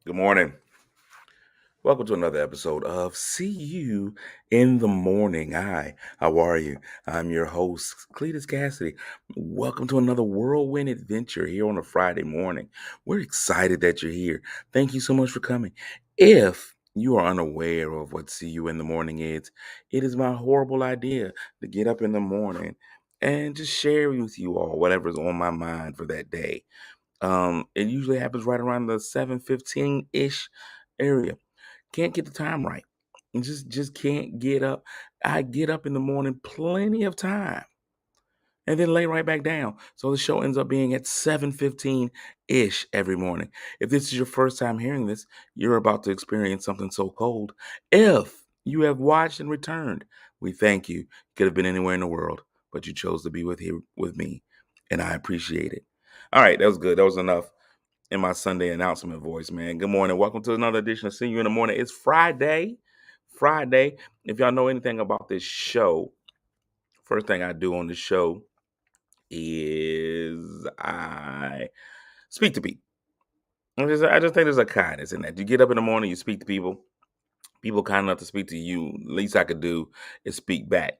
Good morning. Welcome to another episode of See You in the Morning. Hi, how are you? I'm your host, Cletus Cassidy. Welcome to another whirlwind adventure here on a Friday morning. We're excited that you're here. Thank you so much for coming. If you are unaware of what See You in the Morning is, it is my horrible idea to get up in the morning and just share with you all whatever's on my mind for that day. It usually happens right around the 7:15-ish area. Can't get the time right. And just can't get up. I get up in the morning plenty of time and then lay right back down. So the show ends up being at 7:15-ish every morning. If this is your first time hearing this, you're about to experience something so cold. If you have watched and returned, we thank you. You could have been anywhere in the world, but you chose to be here with me, and I appreciate it. All right, that was good. That was enough in my Sunday announcement voice, man. Good morning. Welcome to another edition of See You in the Morning. It's Friday. Friday. If y'all know anything about this show, first thing I do on the show is I speak to people. I just think there's a kindness in that. You get up in the morning, you speak to people. People kind enough to speak to you. Least I could do is speak back.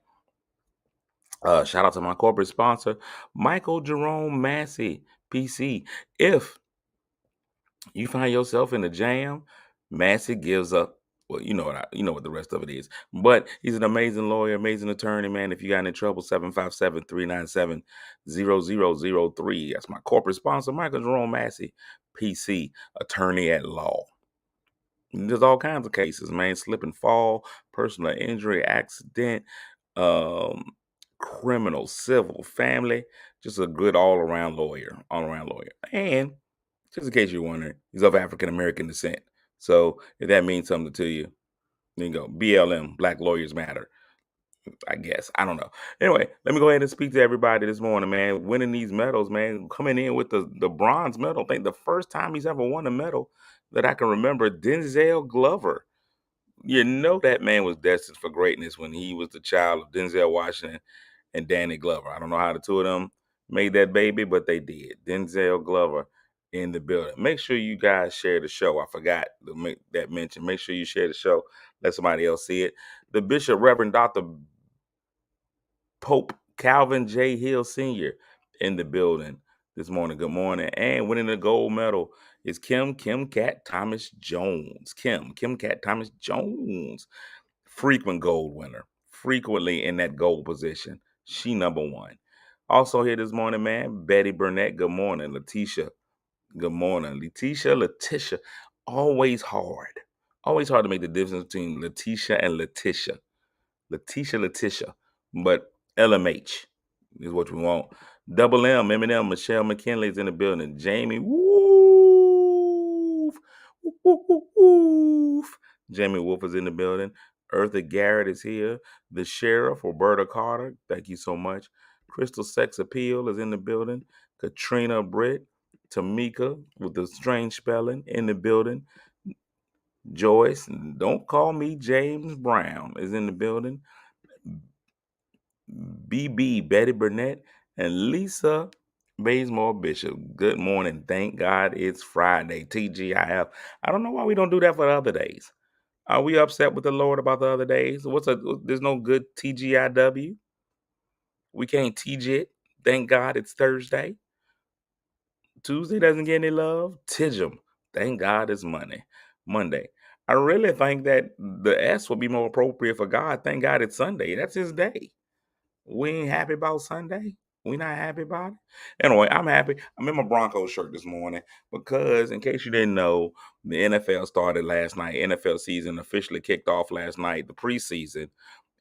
Shout out to my corporate sponsor, Michael Jerome Massey, PC. If you find yourself in a jam, Massey gives up. Well, you know what the rest of it is. But he's an amazing lawyer, amazing attorney, man. If you got in trouble, 757-397-0003. That's my corporate sponsor, Michael Jerome Massey, PC, attorney at law. There's all kinds of cases, man. Slip and fall, personal injury, accident, um, criminal, civil, family. Just a good all-around lawyer. And just in case you're wondering, he's of African American descent. So if that means something to you, then you go BLM, Black Lawyers Matter. I guess I don't know. Anyway, let me go ahead and speak to everybody this morning, man. Winning these medals, man. Coming in with the bronze medal. I think the first time he's ever won a medal that I can remember, Denzel Glover. You know that man was destined for greatness when he was the child of Denzel Washington and Danny Glover. I don't know how the two of them made that baby, but they did. Denzel Glover in the building. Make sure you guys share the show. I forgot to make that mention. Make sure you share the show. Let somebody else see it. The Bishop Reverend Dr. Pope Calvin J. Hill Sr. in the building this morning. Good morning. And winning the gold medal is Kim Cat Thomas Jones. Kim Cat Thomas Jones. Frequent gold winner. Frequently in that gold position. She number one. Also here this morning, man, Betty Burnett. Good morning. Letitia. Good morning. Letitia. Always hard. Always hard to make the difference between Letitia and Letitia. Letitia. But LMH is what we want. Double M, Eminem, Michelle McKinley's in the building. Jamie Woof. Woof. Jamie Wolf is in the building. Eartha Garrett is here. The Sheriff, Roberta Carter. Thank you so much. Crystal Sex Appeal is in the building. Katrina Britt. Tamika with the strange spelling in the building. Joyce, don't call me James Brown, is in the building. BB, Betty Burnett, and Lisa Bazemore Bishop. Good morning. Thank God it's Friday. TGIF. I don't know why we don't do that for the other days. Are we upset with the Lord about the other days? There's no good TGIW. We can't TG it. Thank God it's Thursday. Tuesday doesn't get any love. TIGM. Thank God it's Monday. I really think that the S would be more appropriate for God. Thank God it's Sunday. That's his day. We ain't happy about Sunday. We not happy about it. Anyway, I'm happy. I'm in my Broncos shirt this morning because, in case you didn't know, the NFL started last night. NFL season officially kicked off last night, the preseason.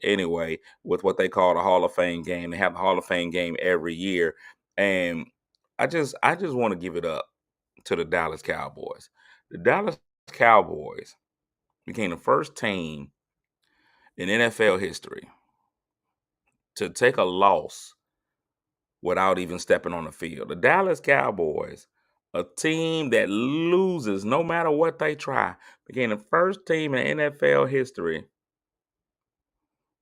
Anyway, with what they call the Hall of Fame game. They have the Hall of Fame game every year. And I just want to give it up to the Dallas Cowboys. The Dallas Cowboys became the first team in NFL history to take a loss without even stepping on the field. The Dallas Cowboys, a team that loses no matter what they try, became the first team in NFL history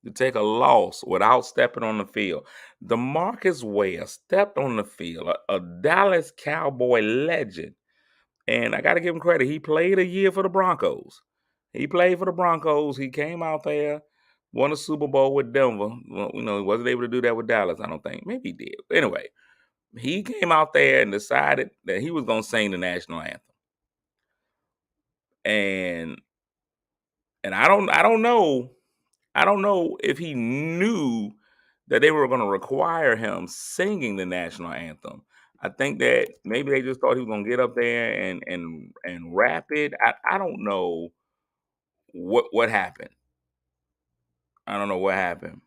to take a loss without stepping on the field. DeMarcus Ware stepped on the field, a Dallas Cowboy legend, And I got to give him credit. He played a year for the Broncos. He played for the Broncos. He came out there, won a Super Bowl with Denver. Well, he wasn't able to do that with Dallas, I don't think. Maybe he did. Anyway, he came out there and decided that he was going to sing the national anthem. And I don't know if he knew that they were going to require him singing the national anthem. I think that maybe they just thought he was going to get up there and rap it. I don't know what happened. I don't know what happened.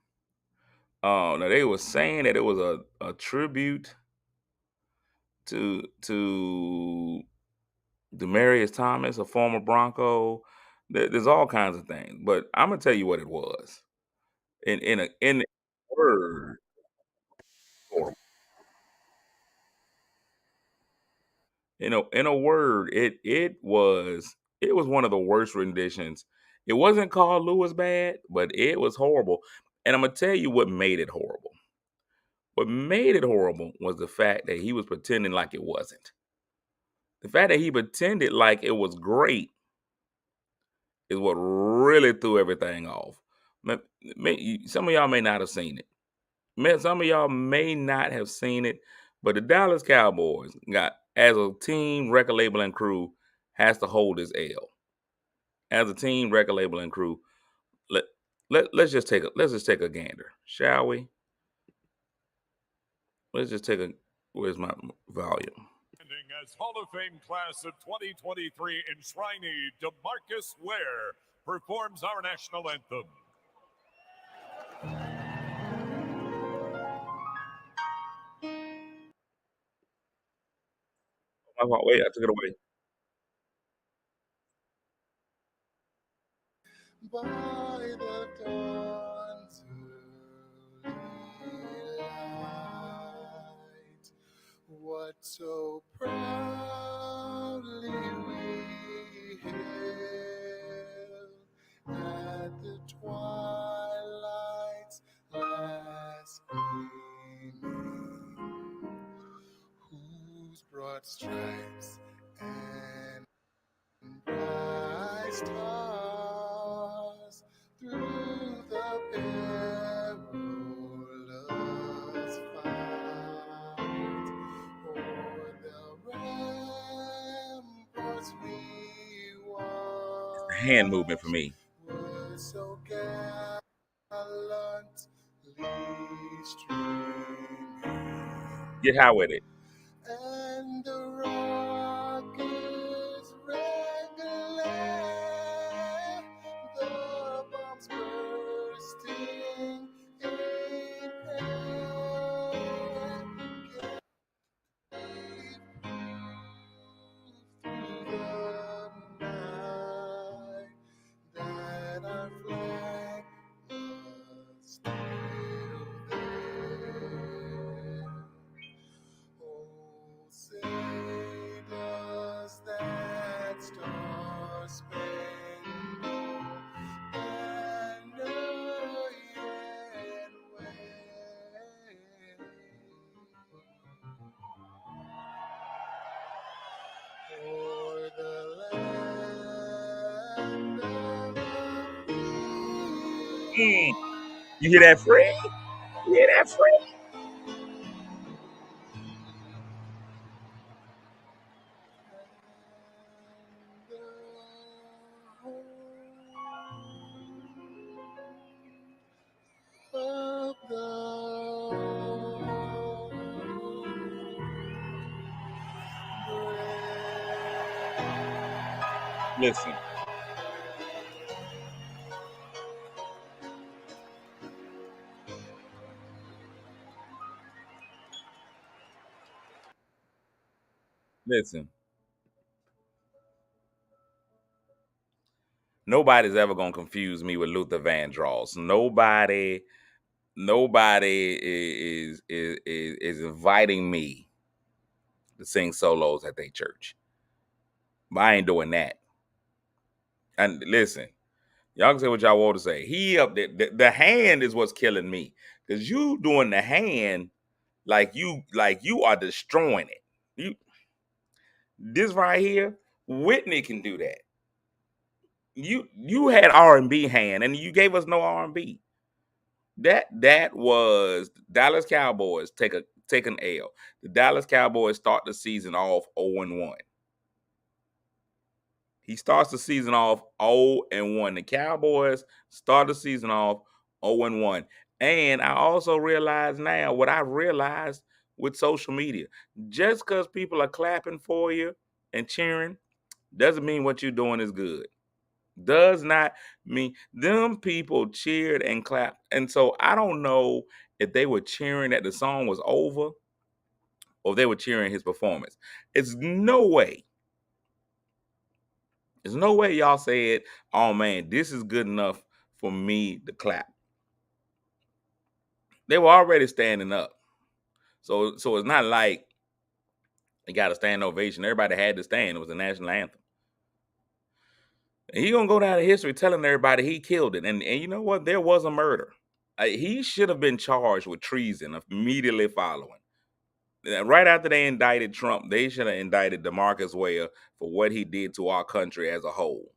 Now they were saying that it was a tribute to Demarius Thomas, a former Bronco. There's all kinds of things, but I'm gonna tell you what it was. In a word, or in a word, it was one of the worst renditions. It wasn't called Lewis bad, but it was horrible. And I'm gonna tell you what made it horrible. What made it horrible was the fact that he was pretending like it wasn't. The fact that he pretended like it was great is what really threw everything off. Some of y'all may not have seen it. Some of y'all may not have seen it, but the Dallas Cowboys got, as a team, record label and crew, has to hold his L. As a team, record label and crew, let let's just take a gander, shall we? Let's just take a. Where's my volume? As Hall of Fame class of 2023 enshrinee DeMarcus Ware performs our national anthem. Wait, I took it away. By the dawn's early light, what so proudly we hailed at the twilight's last gleaming, whose broad stripes and bright stars through the perilous fight o'er the ramparts we It's the hand movement for me. were so gallantly streaming. Get high with it. And the rockets' red glare, the bombs bursting in pain, gave proof through the night that our flag was still there. Oh, say does that star-spangled banner yet wave o'er the land of the free? You hear that free? You hear that free? Of the Listen. Listen. Nobody's ever gonna confuse me with Luther Vandross. Nobody is inviting me to sing solos at their church. But I ain't doing that. And listen, y'all can say what y'all want to say. He up there, the hand is what's killing me. Because you doing the hand like you are destroying it. This right here, Whitney can do that. You had R&B hand, and you gave us no R&B. That was Dallas Cowboys take an L. The Dallas Cowboys start the season off 0-1. He starts the season off 0-1. The Cowboys start the season off 0-1. And I also realize now what I realized with social media. Just because people are clapping for you and cheering doesn't mean what you're doing is good. Does not mean them people cheered and clapped. And so I don't know if they were cheering that the song was over or they were cheering his performance. It's no way. There's no way y'all said, oh man, this is good enough for me to clap. They were already standing up. So it's not like they got a standing ovation. Everybody had to stand. It was the national anthem. And he gonna go down in history telling everybody he killed it. And you know what? There was a murder. He should have been charged with treason immediately following. Right after they indicted Trump, they should have indicted DeMarcus Ware for what he did to our country as a whole.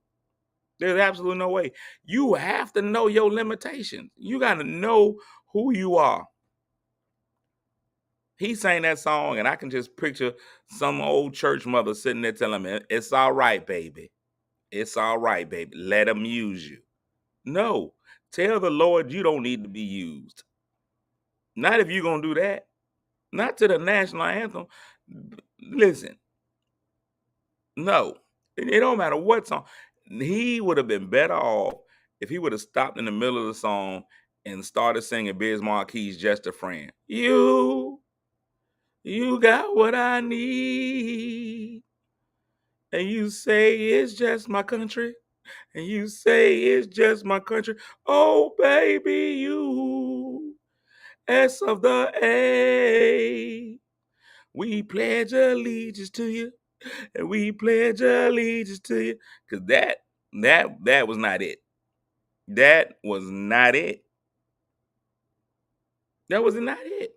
There's absolutely no way. You have to know your limitations. You got to know who you are. He sang that song, and I can just picture some old church mother sitting there telling me, it's all right, baby. It's all right, baby. Let him use you. No. Tell the Lord you don't need to be used. Not if you're going to do that. Not to the national anthem. Listen. No. It don't matter what song. He would have been better off if he would have stopped in the middle of the song and started singing Biz Marquis's Just a Friend. You got what I need. And you say it's just my country. And you say it's just my country. Oh, baby, you. S of the A. We pledge allegiance to you. And we pledge allegiance to you. Because that was not it. That was not it. That was not it.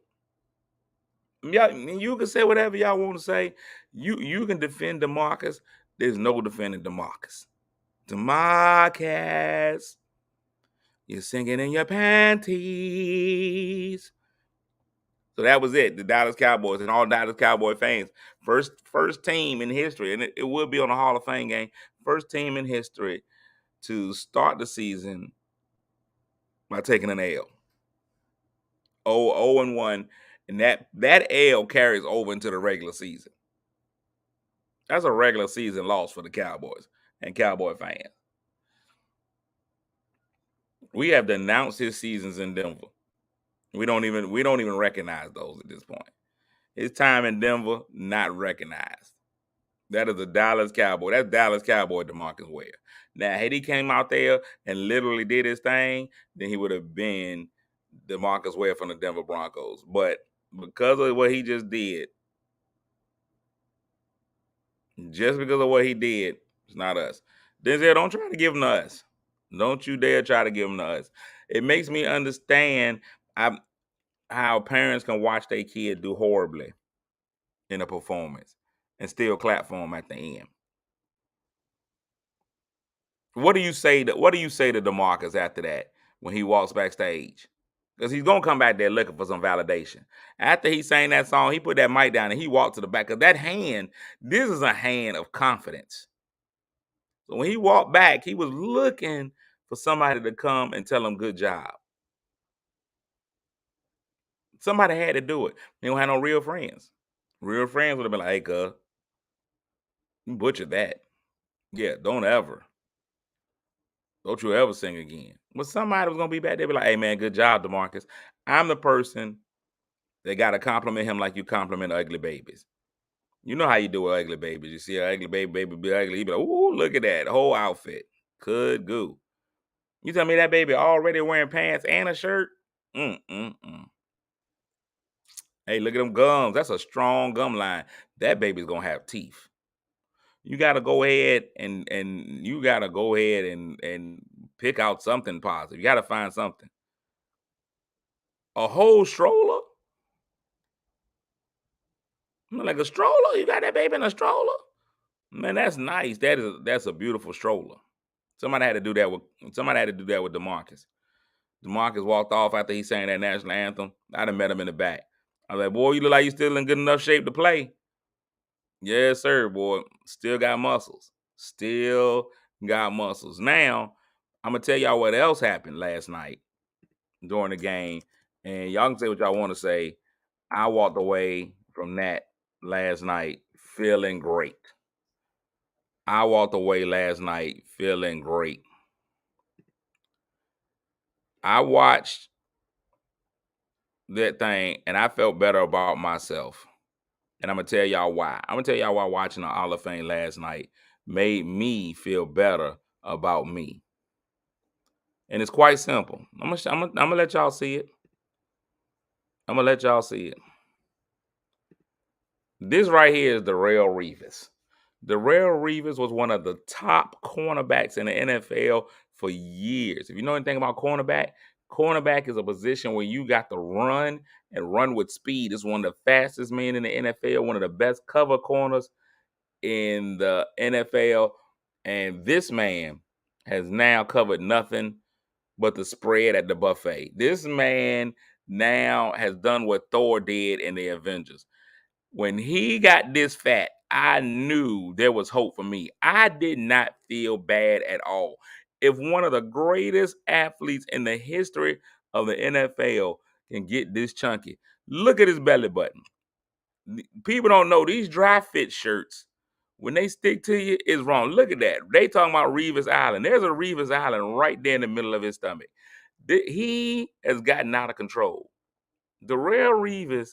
Y'all, you can say whatever y'all want to say. You can defend DeMarcus. There's no defending DeMarcus. DeMarcus, you're singing in your panties. So that was it. The Dallas Cowboys and all Dallas Cowboy fans. First team in history, and it will be on the Hall of Fame game. First team in history to start the season by taking an L. 0-1, and that L carries over into the regular season. That's a regular season loss for the Cowboys and Cowboy fans. We have denounced his seasons in Denver. We don't even recognize those at this point. His time in Denver, not recognized. That is a Dallas Cowboy. That's Dallas Cowboy DeMarcus Ware. Now, had he came out there and literally did his thing, then he would have been DeMarcus Ware from the Denver Broncos. But because of what he just did, it's not us. Denzel, don't try to give him to us. Don't you dare try to give him to us. It makes me understand how parents can watch their kid do horribly in a performance and still clap for him at the end. What do you say to DeMarcus after that when he walks backstage? Because he's gonna come back there looking for some validation. After he sang that song, he put that mic down and he walked to the back of that hand. This is a hand of confidence. So when he walked back, he was looking for somebody to come and tell him good job. Somebody had to do it. He don't have no real friends. Real friends would have been like, hey, cuz, you butchered that. Yeah, don't you ever sing again. But somebody was going to be back there be like, hey, man, good job, DeMarcus. I'm the person that got to compliment him like you compliment ugly babies. You know how you do with ugly babies. You see an ugly baby be ugly, you be like, ooh, look at that whole outfit. Could goo. You tell me that baby already wearing pants and a shirt? Hey, look at them gums. That's a strong gum line. That baby's going to have teeth. You got to go ahead and you got to go ahead and pick out something positive. You got to find something. A whole stroller? Like a stroller? You got that baby in a stroller? Man, that's nice. That's a beautiful stroller. Somebody had to do that with DeMarcus. DeMarcus walked off after he sang that national anthem. I'd have met him in the back. I was like, boy, you look like you still in good enough shape to play. Yes, sir, boy. Still got muscles. Still got muscles. Now, I'm gonna tell y'all what else happened last night during the game. And y'all can say what y'all want to say. I walked away from that last night feeling great. I walked away last night feeling great. I watched that thing and I felt better about myself. And I'm gonna tell y'all why. I'm gonna tell y'all why watching the Hall of Fame last night made me feel better about me. And it's quite simple. I'm gonna let y'all see it. I'm gonna let y'all see it. This right here is Darrelle Revis. Darrelle Revis was one of the top cornerbacks in the NFL for years. If you know anything about cornerback is a position where you got to run and run with speed. It's one of the fastest men in the NFL, one of the best cover corners in the NFL. And this man has now covered nothing but the spread at the buffet. This man now has done what Thor did in the Avengers. When he got this fat, I knew there was hope for me. I did not feel bad at all. If one of the greatest athletes in the history of the NFL can get this chunky, look at his belly button. People don't know these dry fit shirts, when they stick to you, is wrong. Look at that. They talking about Revis Island. There's a Revis Island right there in the middle of his stomach. He has gotten out of control. Darrelle Revis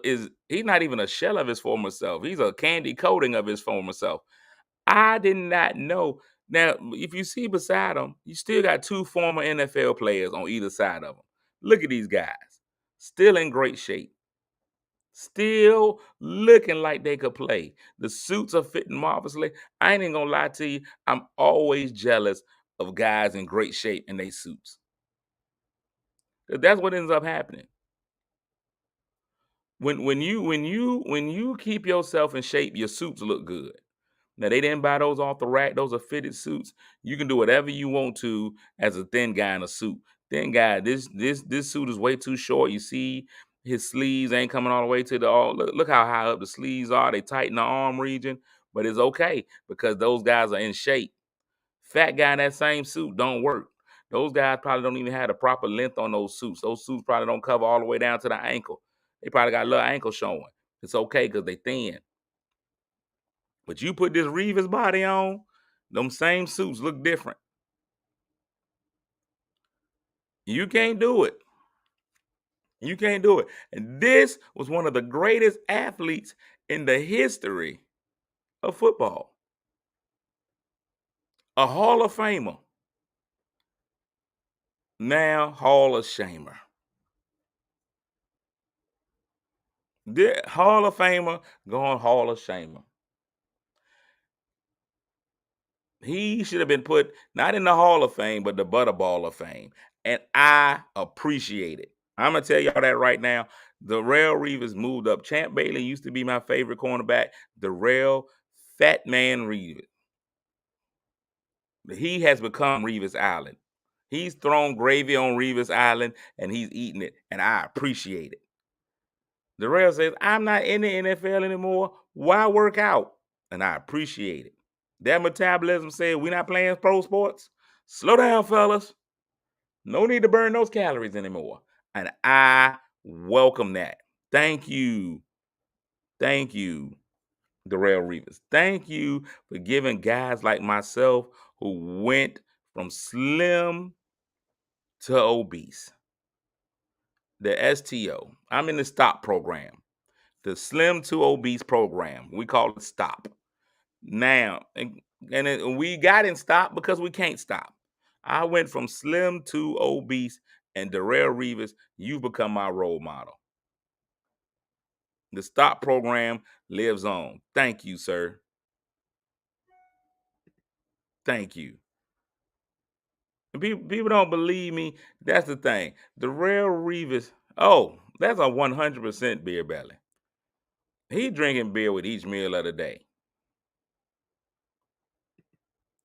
is he's not even a shell of his former self. He's a candy coating of his former self. I did not know. Now, if you see beside him, you still got two former NFL players on either side of him. Look at these guys, still in great shape, still looking like they could play. The suits are fitting marvelously. I ain't even gonna lie to you. I'm always jealous of guys in great shape in their suits. 'Cause that's what ends up happening. When you keep yourself in shape, your suits look good. Now they didn't buy those off the rack; those are fitted suits. You can do whatever you want to as a thin guy in a suit. Thin guy, this suit is way too short. You see, his sleeves ain't coming all the way to the all. Look how high up the sleeves are. They tighten the arm region, but it's okay because those guys are in shape. Fat guy in that same suit don't work. Those guys probably don't even have the proper length on those suits. Those suits probably don't cover all the way down to the ankle. They probably got a little ankle showing. It's okay because they thin. But you put this Revis body on, them same suits look different. You can't do it. You can't do it. And this was one of the greatest athletes in the history of football. A Hall of Famer. Now Hall of Shamer. Hall of Famer going Hall of Shamer. He should have been put not in the Hall of Fame, but the Butterball of Fame. And I appreciate it. I'm gonna tell y'all that right now. Darrelle Revis moved up. Champ Bailey used to be my favorite cornerback. Darrelle Fat Man Revis. He has become Revis Island. He's thrown gravy on Revis Island and he's eating it, and I appreciate it. Darrelle says, I'm not in the NFL anymore. Why work out? And I appreciate it. That metabolism said, we're not playing pro sports. Slow down, fellas. No need to burn those calories anymore. And I welcome that. Thank you. Thank you, Darrelle Revis. Thank you for giving guys like myself who went from slim to obese. The STO. I'm in the STOP program. The slim to obese program. We call it STOP. Now, we got in stop because we can't stop. I went from slim to obese, and Darrelle Revis, you've become my role model. The stop program lives on. Thank you, sir. Thank you. And people don't believe me. That's the thing. Darrelle Revis, oh, that's a 100% beer belly. He drinking beer with each meal of the day.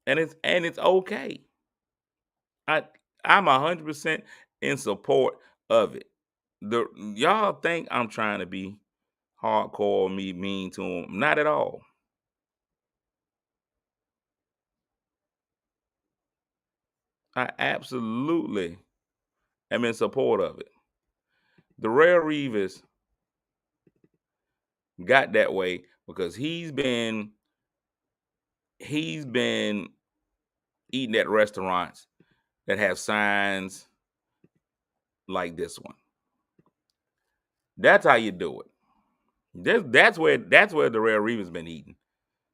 and it's okay. I I'm 100% in support of it. The Y'all think I'm trying to be hardcore, me mean to them? Not at all. I absolutely am in support of it. Darrell Reeves got that way because he's been eating at restaurants that have signs like this one. That's how you do it. That's where Darrell Reeves been eating.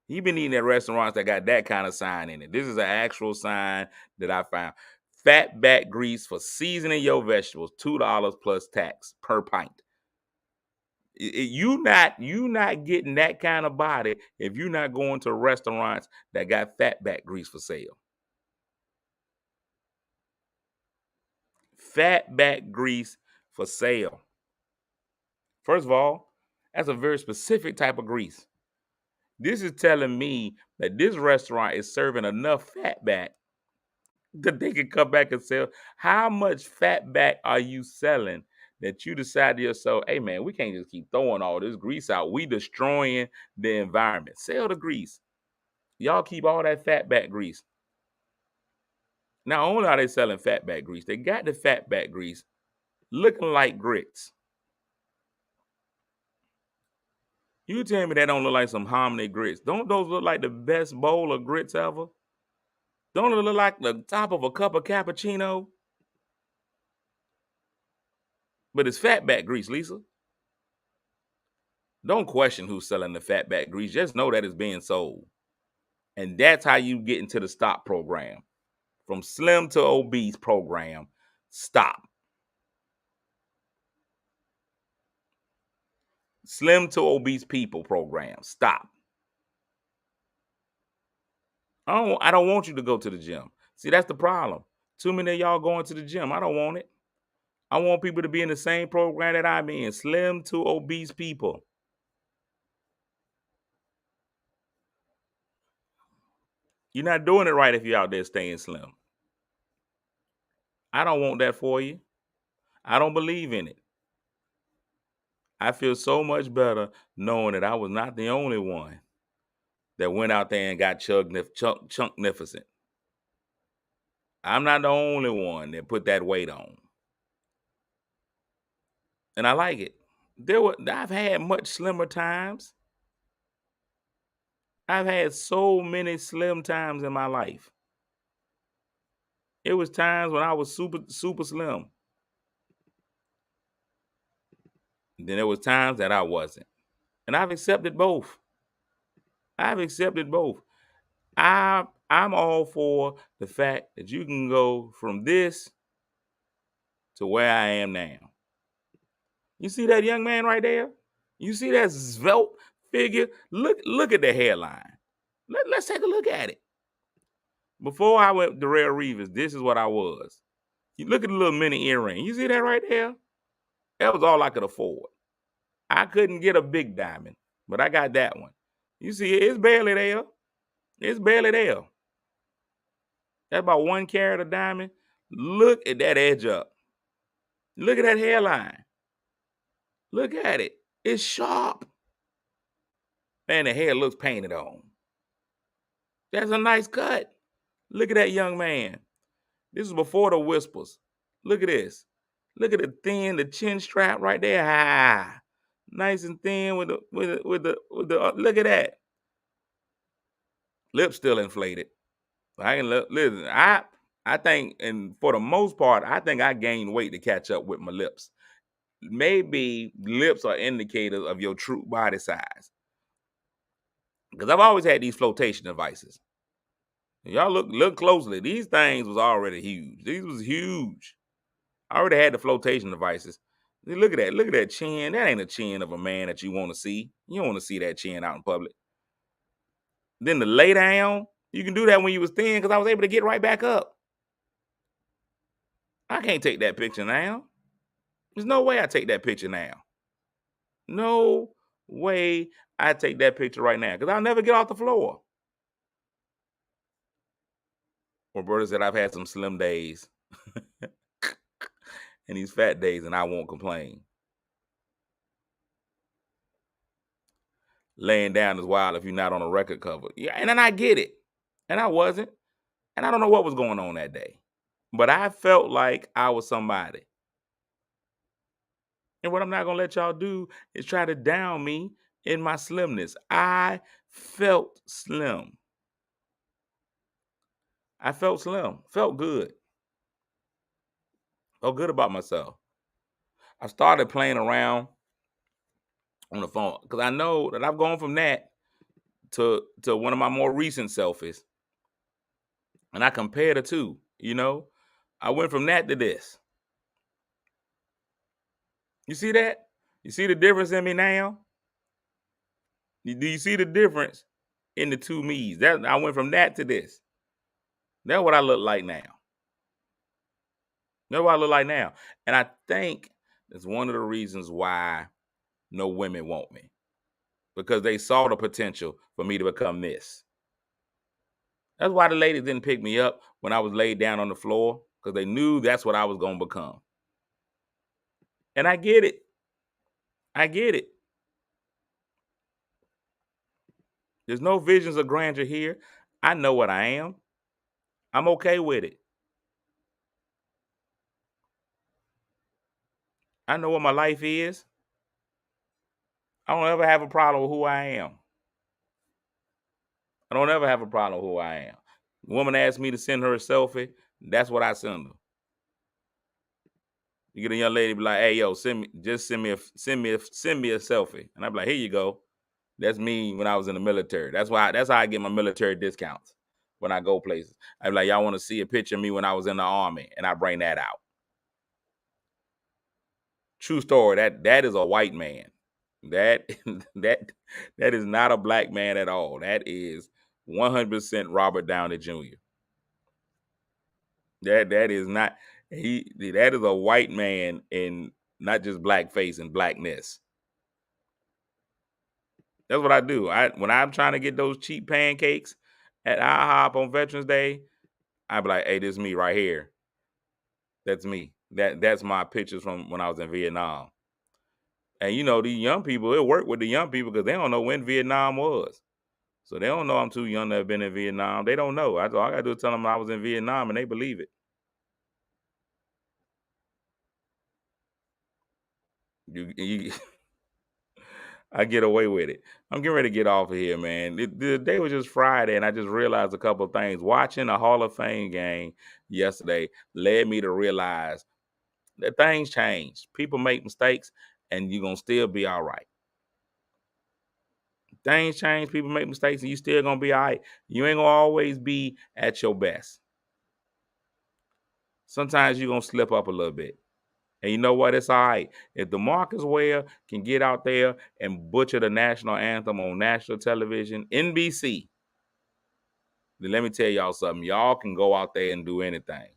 He been eating at restaurants that got that kind of sign in it. This is an actual sign that I found. Fat back grease for seasoning your vegetables, $2 plus tax per pint. You not getting that kind of body if you're not going to restaurants that got fat back grease for sale. Fat back grease for sale. First of all, that's a very specific type of grease. This is telling me that this restaurant is serving enough fat back that they can come back and sell. How much fat back are you selling that you decide to yourself, hey man, we can't just keep throwing all this grease out. We destroying the environment. Sell the grease. Y'all keep all that fat back grease. Not only are they selling fat back grease, they got the fat back grease looking like grits. You tell me that don't look like some hominy grits. Don't those look like the best bowl of grits ever? Don't it look like the top of a cup of cappuccino? But it's fatback grease, Lisa. Don't question who's selling the fatback grease. Just know that it's being sold. And that's how you get into the stop program. From slim to obese program, stop. Slim to obese people program, stop. I don't want you to go to the gym. See, that's the problem. Too many of y'all going to the gym. I don't want it. I want people to be in the same program that I'm in. Slim to obese people. You're not doing it right if you're out there staying slim. I don't want that for you. I don't believe in it. I feel so much better knowing that I was not the only one that went out there and got chunknificent. I'm not the only one that put that weight on. And I like it. I've had much slimmer times. I've had so many slim times in my life. It was times when I was super slim. Then there was times that I wasn't. And I've accepted both. I'm all for the fact that you can go from this to where I am now. You see that young man right there? You see that svelte figure? Look at the hairline. Let's take a look at it. Before I went to Darrell Reeves, this is what I was. You look at the little mini earring. You see that right there? That was all I could afford. I couldn't get a big diamond, but I got that one. You see, it's barely there. It's barely there. That's about 1 carat of diamond. Look at that edge up. Look at that hairline. Look at it. It's sharp. Man, the hair looks painted on. That's a nice cut. Look at that young man. This is before the whispers. Look at this. Look at the chin strap right there. Ah, nice and thin with the look at that. Lips still inflated. I can listen. I think, and for the most part, I think I gained weight to catch up with my lips. Maybe lips are indicators of your true body size. Because I've always had these flotation devices. Y'all look closely. These things was already huge. These was huge. I already had the flotation devices. Look at that. Look at that chin. That ain't a chin of a man that you want to see. You don't want to see that chin out in public. Then the lay down, you can do that when you was thin because I was able to get right back up. I can't take that picture now. There's no way I take that picture now. No way I take that picture right now because I'll never get off the floor. Roberta said, I've had some slim days and these fat days, and I won't complain. Laying down is wild if you're not on a record cover. Yeah, and then I get it. And I wasn't. And I don't know what was going on that day. But I felt like I was somebody. And what I'm not going to let y'all do is try to down me in my slimness. I felt slim. I felt slim. Felt good. Felt good about myself. I started playing around on the phone because I know that I've gone from that to one of my more recent selfies. And I compare the two, you know. I went from that to this. You see that? You see the difference in me now? Do you see the difference in the two me's? That I went from that to this. That's what I look like now. That's what I look like now. And I think that's one of the reasons why no women want me. Because they saw the potential for me to become this. That's why the ladies didn't pick me up when I was laid down on the floor, because they knew that's what I was going to become. And I get it. I get it. There's no visions of grandeur here. I know what I am. I'm okay with it. I know what my life is. I don't ever have a problem with who I am. I don't ever have a problem with who I am. The woman asked me to send her a selfie. That's what I send her. You get a young lady be like, "Hey, yo, send me a selfie," and I'm like, "Here you go." That's me when I was in the military. That's how I get my military discounts when I go places. I'm like, "Y'all want to see a picture of me when I was in the army?" And I bring that out. True story. That is a white man. That is not a black man at all. That is 100% Robert Downey Jr. That is not that is a white man in not just blackface and blackness. That's what I do. When I'm trying to get those cheap pancakes at IHOP on Veterans Day, I be like, "Hey, this is me right here. That's me. That's my pictures from when I was in Vietnam." And you know, these young people, it work with the young people because they don't know when Vietnam was. So they don't know I'm too young to have been in Vietnam. They don't know. All I gotta do is tell them I was in Vietnam and they believe it. You I get away with it. I'm getting ready to get off of here, man. The day was just Friday, and I just realized a couple of things. Watching a Hall of Fame game yesterday led me to realize that things change. People make mistakes, and you're going to still be all right. Things change. People make mistakes, and you still going to be all right. You ain't going to always be at your best. Sometimes you're going to slip up a little bit. And you know what? It's all right. If DeMarcus Ware can get out there and butcher the national anthem on national television, NBC, then let me tell y'all something. Y'all can go out there and do anything.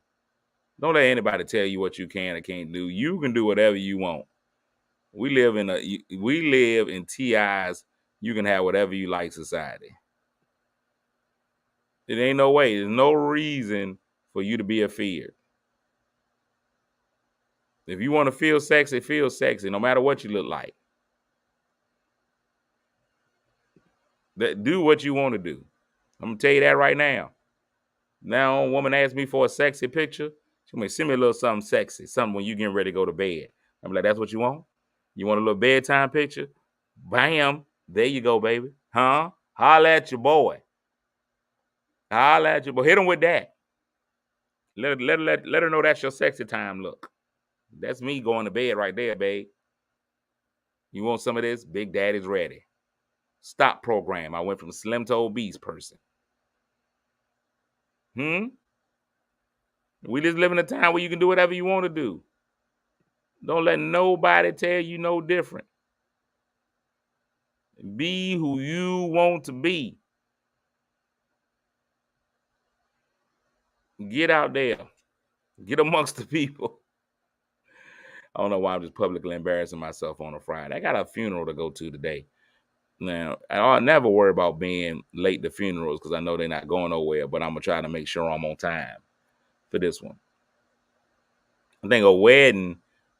Don't let anybody tell you what you can or can't do. You can do whatever you want. We live in TI's you can have whatever you like society. There ain't no way. There's no reason for you to be afeared. If you want to feel sexy, no matter what you look like. Do what you want to do. I'm gonna tell you that right now. Now, a woman asks me for a sexy picture. She may send me a little something sexy, something when you getting ready to go to bed. I'm like, that's what you want? You want a little bedtime picture? Bam, there you go, baby. Huh? Holla at your boy. Holla at your boy. Hit him with that. Let her know that's your sexy time look. That's me going to bed right there, babe. You want some of this? Big Daddy's ready. Stop program. I went from slim to obese person. We just live in a time where you can do whatever you want to do. Don't let nobody tell you no different. Be who you want to be. Get out there. Get amongst the people. I don't know why I'm just publicly embarrassing myself on a Friday. I got a funeral to go to today. Now, I'll never worry about being late to funerals because I know they're not going nowhere, but I'm going to try to make sure I'm on time for this one. I think a wedding,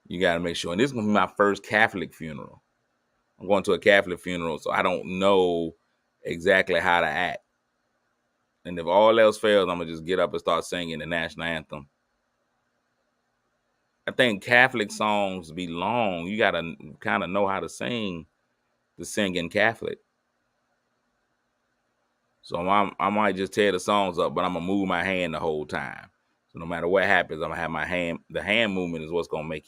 you got to make sure. And this is going to be my first Catholic funeral. I'm going to a Catholic funeral, so I don't know exactly how to act. And if all else fails, I'm going to just get up and start singing the national anthem. I think Catholic songs be long. You got to kind of know how to sing in Catholic. So I might just tear the songs up, but I'm going to move my hand the whole time. So no matter what happens, I'm going to have my hand. The hand movement is what's going to make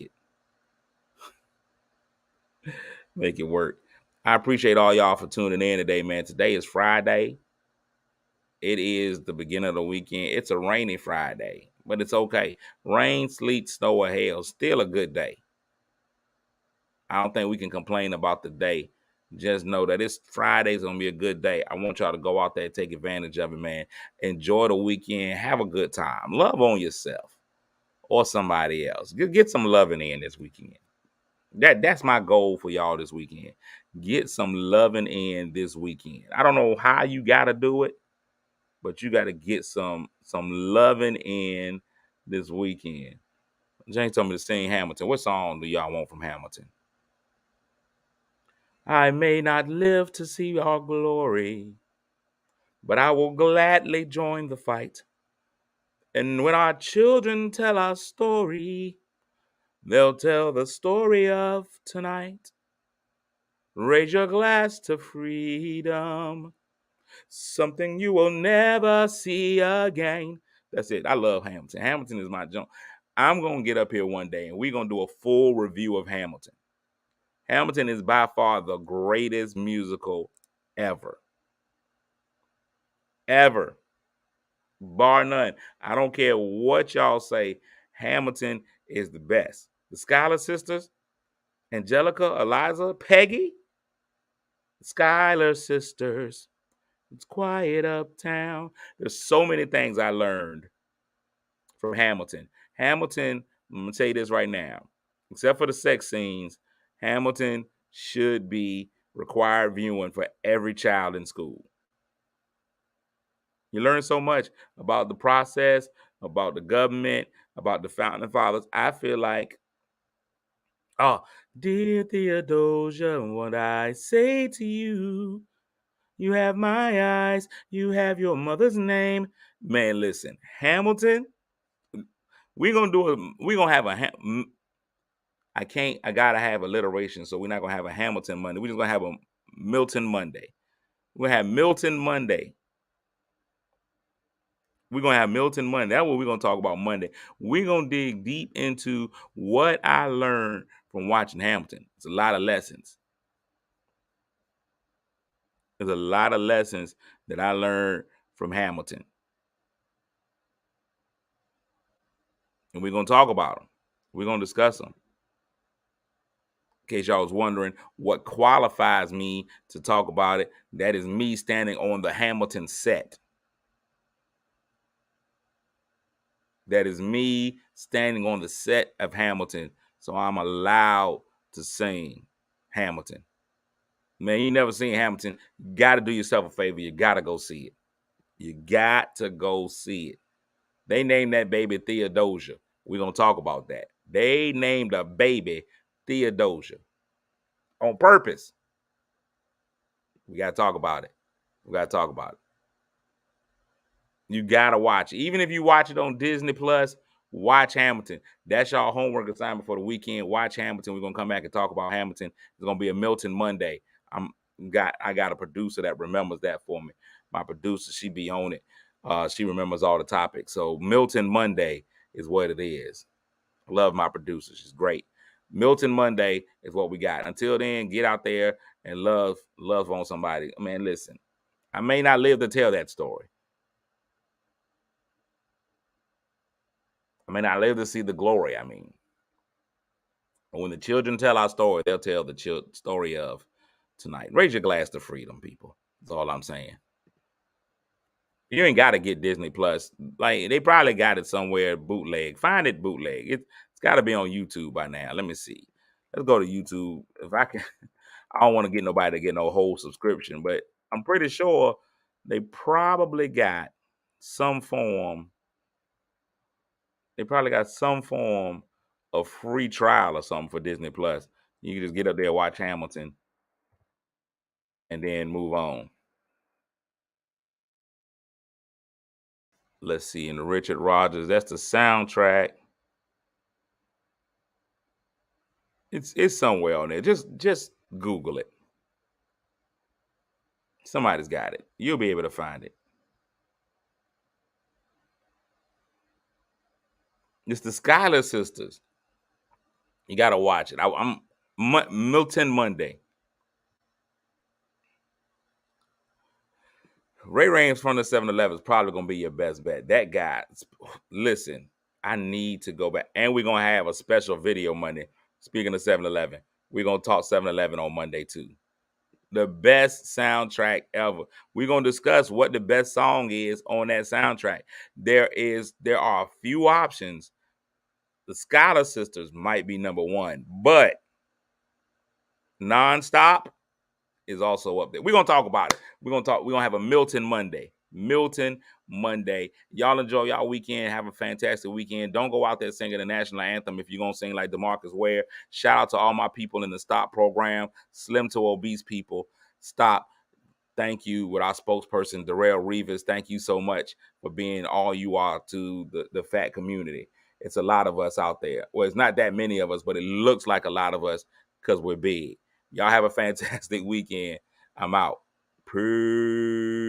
it work. I appreciate all y'all for tuning in today, man. Today is Friday. It is the beginning of the weekend. It's a rainy Friday, but it's okay. Rain, sleet, snow, or hail, still a good day. I don't think we can complain about the day. Just know that it's Friday's going to be a good day. I want y'all to go out there and take advantage of it, man. Enjoy the weekend. Have a good time. Love on yourself or somebody else. Get some loving in this weekend. That's my goal for y'all this weekend. Get some loving in this weekend. I don't know how you got to do it, but you got to get some loving in this weekend. James told me to sing Hamilton. What song do y'all want from Hamilton? I may not live to see our glory, but I will gladly join the fight. And when our children tell our story, they'll tell the story of tonight. Raise your glass to freedom, something you will never see again. That's it. I love Hamilton. Hamilton is my junk. I'm going to get up here one day and we're going to do a full review of Hamilton. Hamilton is by far the greatest musical ever. Ever. Bar none. I don't care what y'all say. Hamilton is the best. The Schuyler sisters, Angelica, Eliza, Peggy, the Schuyler sisters. It's quiet uptown. There's so many things I learned from Hamilton. Hamilton, I'm going to tell you this right now. Except for the sex scenes, Hamilton should be required viewing for every child in school. You learn so much about the process, about the government, about the founding fathers. I feel like, dear Theodosia, what I say to you, you have my eyes, you have your mother's name. Man, listen, Hamilton, we're gonna have I gotta have alliteration, so we're not gonna have a Hamilton Monday. We're just gonna have a Milton Monday. We're gonna have Milton Monday. We're going to have Milton Monday. That's what we're going to talk about Monday. We're going to dig deep into what I learned from watching Hamilton. It's a lot of lessons. There's a lot of lessons that I learned from Hamilton. And we're going to talk about them. We're going to discuss them. In case y'all was wondering what qualifies me to talk about it, that is me standing on the Hamilton set. That is me standing on the set of Hamilton, so I'm allowed to sing Hamilton. Man, you never seen Hamilton, you got to do yourself a favor. You got to go see it. You got to go see it. They named that baby Theodosia. We're going to talk about that. They named a baby Theodosia on purpose. We got to talk about it. You got to watch it. Even if you watch it on Disney Plus, watch Hamilton. That's y'all homework assignment for the weekend. Watch Hamilton. We're going to come back and talk about Hamilton. It's going to be a Milton Monday. I got a producer that remembers that for me. My producer, she be on it. She remembers all the topics. So Milton Monday is what it is. I love my producer. She's great. Milton Monday is what we got. Until then, get out there and love on somebody. Man, listen, I may not live to tell that story. I may not live to see the glory, But when the children tell our story, they'll tell the story of tonight. Raise your glass to freedom, people. That's all I'm saying. You ain't got to get Disney Plus. Like, they probably got it somewhere bootleg. Find it bootleg. It's got to be on YouTube by now. Let me see. Let's go to YouTube. If I can, I don't want to get nobody to get no whole subscription, but I'm pretty sure they probably got some form. They probably got some form of free trial or something for Disney Plus. You can just get up there, watch Hamilton, and then move on. Let's see. And the Richard Rodgers, that's the soundtrack. It's somewhere on there. Just Google it. Somebody's got it. You'll be able to find it. It's the Schuyler Sisters. You got to watch it. I'm Milton Monday. Ray Rames from the 7-Eleven is probably going to be your best bet. That guy, listen, I need to go back. And we're going to have a special video Monday. Speaking of 7-Eleven, we're going to talk 7-Eleven on Monday too. The best soundtrack ever. We're going to discuss what the best song is on that soundtrack. There are a few options. The Schuyler Sisters might be number one, but Nonstop is also up there. We're going to talk about it. We're going to have a Milton Monday. Milton Monday. Y'all enjoy y'all weekend. Have a fantastic weekend. Don't go out there singing the national anthem if you're going to sing like DeMarcus Ware. Shout out to all my people in the STOP program, slim to obese people. Stop. Thank you with our spokesperson, Darrell Rivas. Thank you so much for being all you are to the fat community. It's a lot of us out there. Well, it's not that many of us, but it looks like a lot of us because we're big. Y'all have a fantastic weekend. I'm out. Peace.